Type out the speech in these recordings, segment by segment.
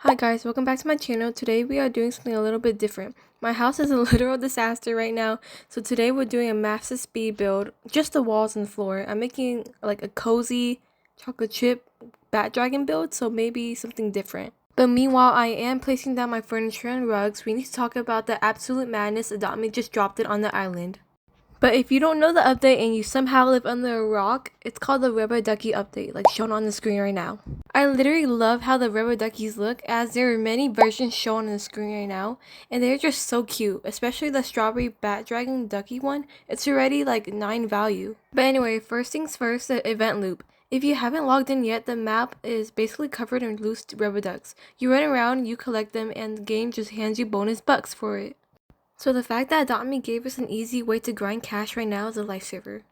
Hi guys, welcome back to my channel. Today we are doing something a little bit different. My house is a literal disaster right now, so today we're doing a massive speed build, just the walls and floor. I'm making like a cozy chocolate chip bat dragon build, so maybe something different. But meanwhile, I am placing down my furniture and rugs. We need to talk about the absolute madness Adopt Me just dropped it on the island. But if you don't know the update and you somehow live under a rock, it's called the Rubber Ducky update, like shown on the screen right now. I literally love how the rubber duckies look, as there are many versions shown on the screen right now, and they're just so cute, especially the strawberry bat dragon ducky one. It's already like 9 value. But anyway, first things first, the event loop. If you haven't logged in yet, the map is basically covered in loose rubber ducks. You run around, you collect them, and the game just hands you bonus bucks for it. So the fact that Adopt Me gave us an easy way to grind cash right now is a lifesaver.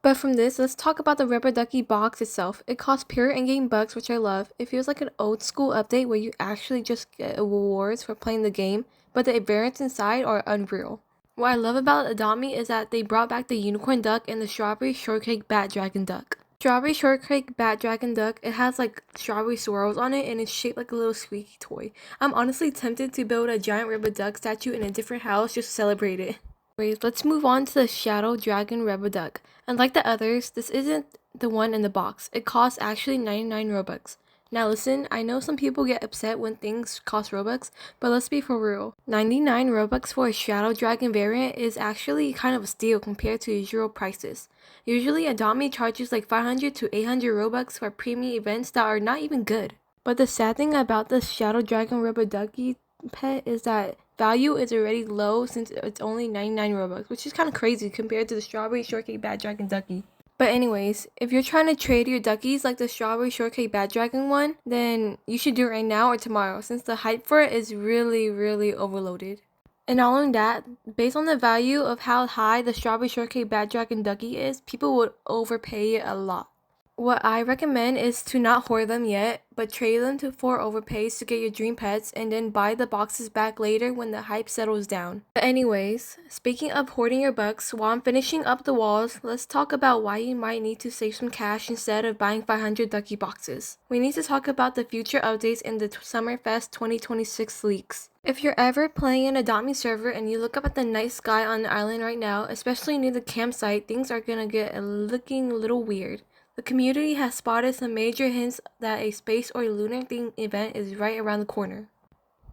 But from this, let's talk about the Rubber Ducky box itself. It costs pure in-game bucks, which I love. It feels like an old school update where you actually just get rewards for playing the game, but the variants inside are unreal. What I love about Adopt Me is that they brought back the unicorn duck and the strawberry shortcake bat dragon duck. Strawberry shortcake bat dragon duck, it has like strawberry swirls on it and it's shaped like a little squeaky toy. I'm honestly tempted to build a giant rubber duck statue in a different house just to celebrate it. Anyways, let's move on to the shadow dragon rubber duck. Unlike the others, this isn't the one in the box. It costs actually 99 Robux. Now listen, I know some people get upset when things cost Robux, but let's be for real. 99 Robux for a Shadow Dragon variant is actually kind of a steal compared to usual prices. Usually Adopt Me charges like 500 to 800 Robux for premium events that are not even good. But the sad thing about the Shadow Dragon Rubber Ducky pet is that value is already low since it's only 99 Robux, which is kind of crazy compared to the Strawberry Shortcake Bat Dragon Ducky. But anyways, if you're trying to trade your duckies like the Strawberry Shortcake Bat Dragon one, then you should do it right now or tomorrow since the hype for it is really overloaded. And not only that, based on the value of how high the Strawberry Shortcake Bat Dragon Ducky is, people would overpay it a lot. What I recommend is to not hoard them yet, but trade them for overpays to get your dream pets and then buy the boxes back later when the hype settles down. But anyways, speaking of hoarding your bucks, while I'm finishing up the walls, let's talk about why you might need to save some cash instead of buying 500 ducky boxes. We need to talk about the future updates and the Summerfest 2026 leaks. If you're ever playing an Adopt Me server and you look up at the night sky on the island right now, especially near the campsite, things are gonna get looking a little weird. The community has spotted some major hints that a space or lunar themed event is right around the corner.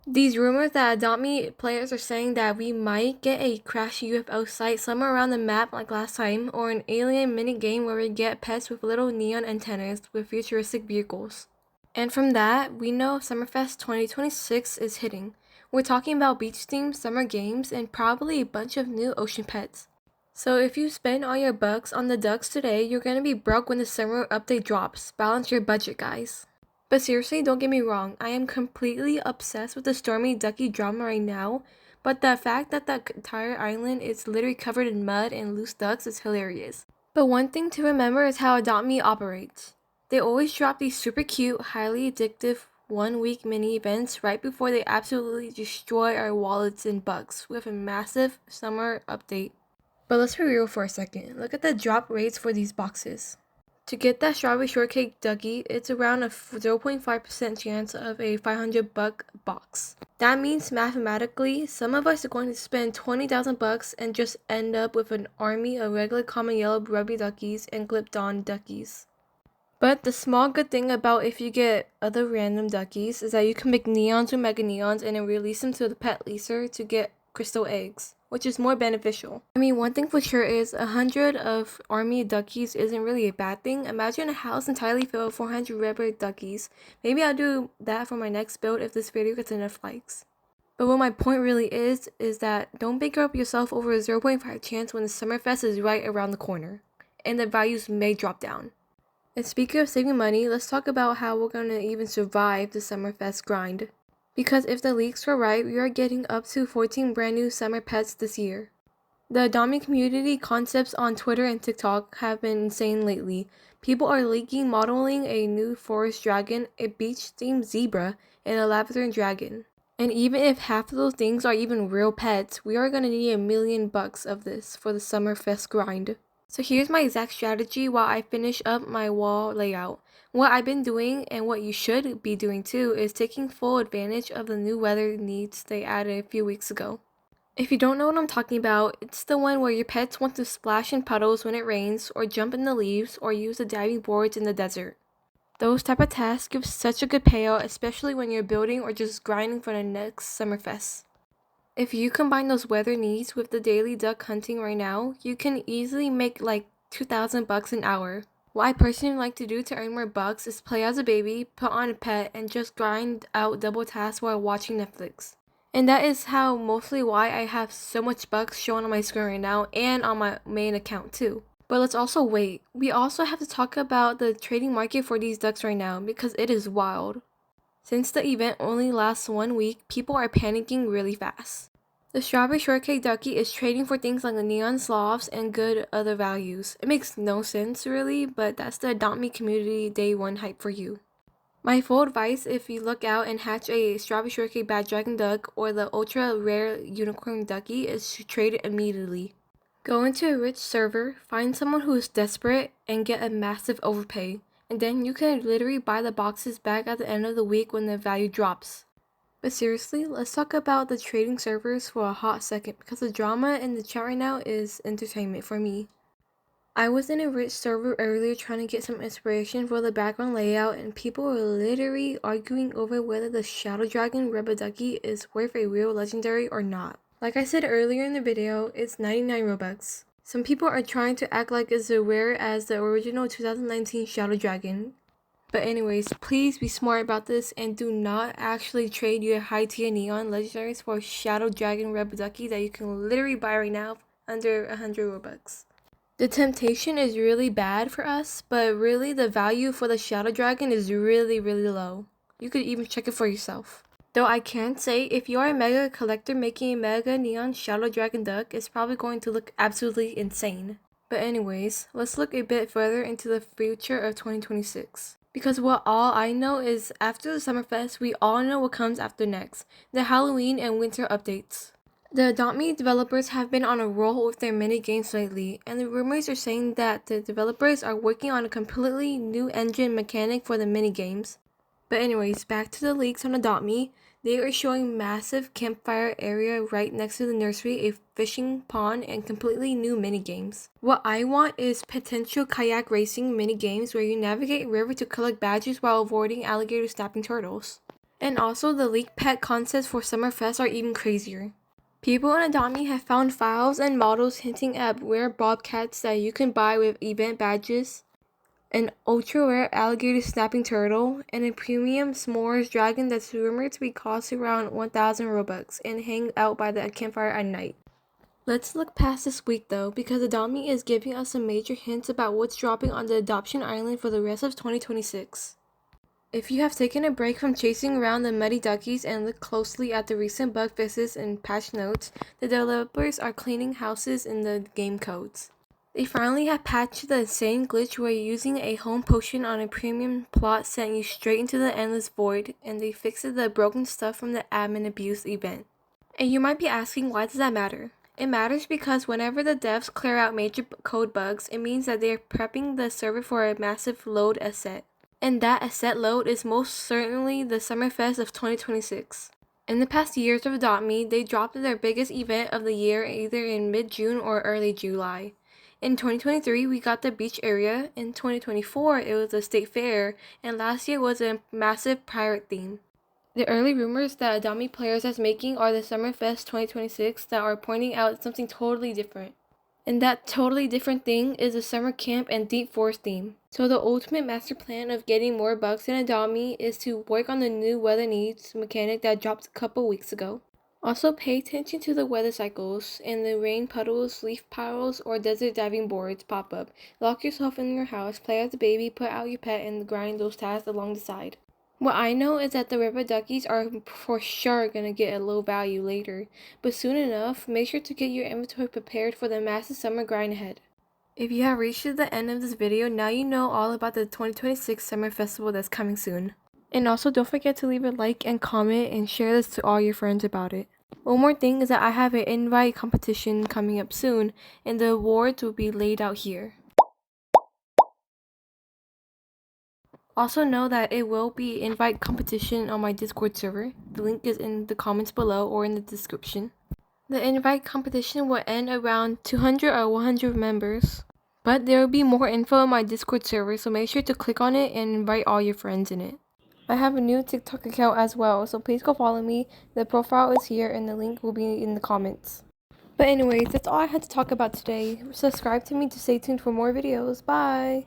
These rumors that Adopt Me players are saying that we might get a crashed UFO site somewhere around the map like last time, or an alien minigame where we get pets with little neon antennas with futuristic vehicles. And from that, we know Summerfest 2026 is hitting. We're talking about beach themed summer games and probably a bunch of new ocean pets. So if you spend all your bucks on the ducks today, you're gonna be broke when the summer update drops. Balance your budget, guys. But seriously, don't get me wrong, I am completely obsessed with the Stormy Ducky drama right now, but the fact that the entire island is literally covered in mud and loose ducks is hilarious. But one thing to remember is how Adopt Me operates. They always drop these super cute, highly addictive 1-week mini events right before they absolutely destroy our wallets and bucks with a massive summer update. But let's be real for a second. Look at the drop rates for these boxes. To get that Strawberry Shortcake Ducky, it's around a 0.5% chance of a 500 buck box. That means mathematically, some of us are going to spend 20,000 bucks and just end up with an army of regular common yellow rubby duckies and clipped on duckies. But the small good thing about if you get other random duckies is that you can make neons with mega neons and then release them to the pet leaser to get crystal eggs, which is more beneficial. I mean, one thing for sure is 100 of army duckies isn't really a bad thing. Imagine a house entirely filled with 400 rubber duckies. Maybe I'll do that for my next build if this video gets enough likes. But what my point really is that don't bankrupt yourself over a 0.5 chance when the Summerfest is right around the corner, and the values may drop down. And speaking of saving money, let's talk about how we're gonna even survive the Summerfest grind. Because if the leaks were right, we are getting up to 14 brand new summer pets this year. The Adopt Me community concepts on Twitter and TikTok have been insane lately. People are leaking modeling a new forest dragon, a beach-themed zebra, and a lavender dragon. And even if half of those things are even real pets, we are gonna need $1 million of this for the Summerfest grind. So here's my exact strategy while I finish up my wall layout. What I've been doing, and what you should be doing too, is taking full advantage of the new weather needs they added a few weeks ago. If you don't know what I'm talking about, it's the one where your pets want to splash in puddles when it rains, or jump in the leaves, or use the diving boards in the desert. Those type of tasks give such a good payout, especially when you're building or just grinding for the next Summerfest. If you combine those weather needs with the daily duck hunting right now, you can easily make like $2,000 an hour. What I personally like to do to earn more bucks is play as a baby, put on a pet, and just grind out double tasks while watching Netflix. And that is how mostly why I have so much bucks showing on my screen right now and on my main account too. But let's also wait. We also have to talk about the trading market for these ducks right now because it is wild. Since the event only lasts 1 week, people are panicking really fast. The Strawberry Shortcake Ducky is trading for things like the Neon Sloths and good other values. It makes no sense really, but that's the Adopt Me community day 1 hype for you. My full advice if you look out and hatch a Strawberry Shortcake Bad Dragon Duck or the ultra rare Unicorn Ducky is to trade it immediately. Go into a rich server, find someone who is desperate, and get a massive overpay. And then you can literally buy the boxes back at the end of the week when the value drops. But seriously, let's talk about the trading servers for a hot second because the drama in the chat right now is entertainment for me. I was in a rich server earlier trying to get some inspiration for the background layout and people were literally arguing over whether the Shadow Dragon Rebel Ducky is worth a real legendary or not. Like I said earlier in the video, it's 99 Robux. Some people are trying to act like it's as rare as the original 2019 Shadow Dragon. But anyways, please be smart about this and do not actually trade your high tier neon legendaries for Shadow Dragon Rebel Ducky that you can literally buy right now under 100 Robux. The temptation is really bad for us, but really the value for the Shadow Dragon is really low. You could even check it for yourself. Though I can say, if you are a mega collector making a mega neon Shadow Dragon Duck, it's probably going to look absolutely insane. But anyways, let's look a bit further into the future of 2026. Because what all I know is after the Summerfest, we all know what comes after next, the Halloween and winter updates. The Adopt Me developers have been on a roll with their mini games lately, and the rumors are saying that the developers are working on a completely new engine mechanic for the mini games. But anyways, back to the leaks on Adopt Me. They are showing massive campfire area right next to the nursery, a fishing pond, and completely new minigames. What I want is potential kayak racing minigames where you navigate a river to collect badges while avoiding alligator snapping turtles. And also the leaked pet concepts for Summerfest are even crazier. People in Adopt Me have found files and models hinting at rare bobcats that you can buy with event badges, an ultra-rare alligator snapping turtle, and a premium s'mores dragon that's rumored to be cost around 1,000 Robux and hang out by the campfire at night. Let's look past this week though, because Adopt Me is giving us some major hints about what's dropping on the adoption island for the rest of 2026. If you have taken a break from chasing around the muddy duckies and look closely at the recent bug fixes and patch notes, the developers are cleaning houses in the game codes. They finally have patched the insane glitch where using a home potion on a premium plot sent you straight into the endless void, and they fixed the broken stuff from the admin abuse event. And you might be asking, why does that matter? It matters because whenever the devs clear out major code bugs, it means that they are prepping the server for a massive load asset. And that asset load is most certainly the Summerfest of 2026. In the past years of Adopt Me, they dropped their biggest event of the year either in mid-June or early July. In 2023, we got the beach area, in 2024, it was the state fair, and last year was a massive pirate theme. The early rumors that Adopt Me players are making are the Summerfest 2026 that are pointing out something totally different. And that totally different thing is the summer camp and deep forest theme. So the ultimate master plan of getting more bugs in Adopt Me is to work on the new weather needs mechanic that dropped a couple weeks ago. Also pay attention to the weather cycles and the rain puddles, leaf piles, or desert diving boards pop up. Lock yourself in your house, play as a baby, put out your pet, and grind those tasks along the side. What I know is that the river duckies are for sure gonna get a low value later, but soon enough, make sure to get your inventory prepared for the massive summer grind ahead. If you have reached the end of this video, now you know all about the 2026 Summer Festival that's coming soon. And also don't forget to leave a like and comment and share this to all your friends about it. One more thing is that I have an invite competition coming up soon, and the awards will be laid out here. Also know that it will be invite competition on my Discord server. The link is in the comments below or in the description. The invite competition will end around 200 or 100 members. But there will be more info on my Discord server, so make sure to click on it and invite all your friends in it. I have a new TikTok account as well, so please go follow me. The profile is here and the link will be in the comments. But anyways, that's all I had to talk about today. Subscribe to me to stay tuned for more videos. Bye!